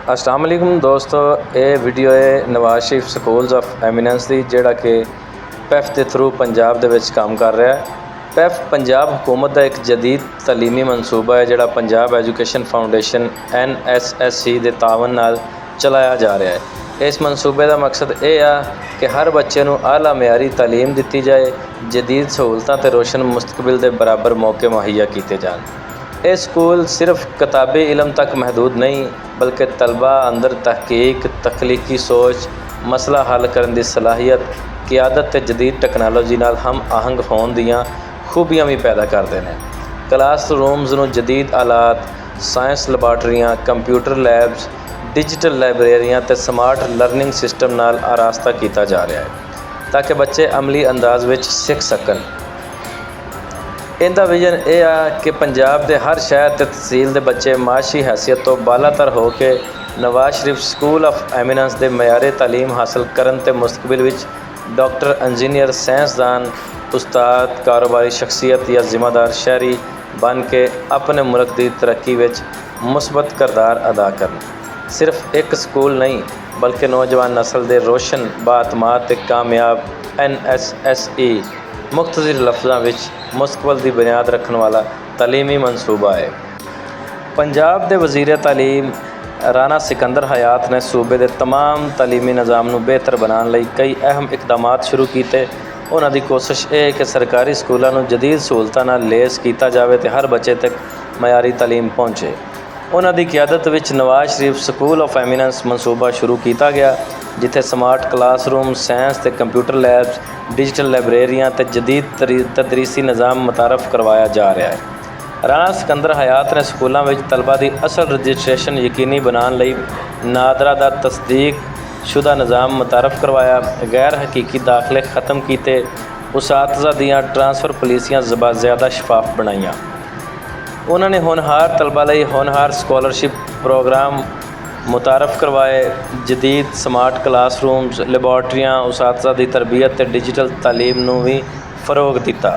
अस्सलाम वालेकुम दोस्तों, ये वीडियो है Nawaz Sharif schools of eminence की जिहड़ा कि पैफ के थ्रू पंजाब दे विच काम कर रहा है। पैफ पंजाब हुकूमत का एक जदीद तलीमी मनसूबा है जिहड़ा पंजाब एजुकेशन फाउंडेशन NSSC के तावन नाल चलाया जा रहा है। इस मनसूबे का मकसद ये आ कि हर बच्चे नूं आला मियारी तालीम दी जाए, जदीद सहूलतां ते रोशन मुस्तकबिल के बराबर मौके मुहैया किए जान। ये स्कूल सिर्फ किताबी इलम तक महदूद नहीं बल्कि तलबा अंदर तहकीक, तख्लीकी सोच, मसला हल करने की सलाहियत, क़ियादत ते जदीद टैक्नोलॉजी नाल हम आहंग होने दीयां खूबियां भी पैदा करते हैं। क्लास रूम्स नूं जदीद आलात, साइंस लैबार्टरियां, कंप्यूटर लैब्स, डिजिटल लाइब्रेरियां ते स्मार्ट लर्निंग सिस्टम नाल आरास्ता किया जा रहा है ताकि बच्चे अमली अंदाज विच सीख सकन। इनका विजन यह आ कि पंजाब के हर शहर ते तहसील के बच्चे माशी हैसियत तो बालातर हो के Nawaz Sharif school of eminence के मयारे तालीम हासिल करन ते मुस्तकबिल विच डॉक्टर, इंजीनियर, साइंसदान, उस्ताद, कारोबारी शख्सियत या जिम्मेदार शहरी बन के अपने मुल्क की तरक्की विच मुस्बत किरदार अदा करन। सिर्फ एक स्कूल नहीं बल्कि नौजवान नस्ल के रोशन, बातमाद ते कामयाब NSSE मुख्तसर लफ्ज़ों में मुस्तकबिल की बुनियाद रखने वाला तलीमी मनसूबा है। पंजाब के वज़ीर तालीम राणा सिकंदर हयात ने सूबे के तमाम तलीमी निज़ाम को बेहतर बनाने लई कई अहम इकदाम शुरू किए। उन्हां दी कोशिश ये है कि सरकारी स्कूलों को जदीद सहूलतां नाल लेस किया जाए तो हर बच्चे तक मयारी तालीम पहुँचे। उन्हां दी क़ियादत विच Nawaz Sharif school of eminence मनसूबा शुरू किया गया जिथे स्मार्ट क्लासरूम, साइंस ते कंप्यूटर लैब्स, डिजिटल लाइब्रेरियां ते जदीद तदरीसी निज़ाम मुतारफ़ करवाया जा रहा है। राणा सिकंदर हयात ने स्कूलों में तलबा की असल रजिस्ट्रेशन यकीनी बनाने लई नादरा दा तस्दीक शुदा निज़ाम मुतारफ़ करवाया, गैर हकीकी दाखिले ख़त्म किए, उसातिज़ा दियां ट्रांसफ़र पॉलिसियां ज़्यादा शफाफ बनाईयां। उन्होंने होनहार तलबा लई होनहार स्कॉलरशिप प्रोग्राम मुतारफ़ करवाए, जदीद स्मार्ट क्लासरूम्स, लैबार्टरियां, उसातिज़ा की तरबियत ते डिजिटल तालीम नूं भी फ़रोग दिता।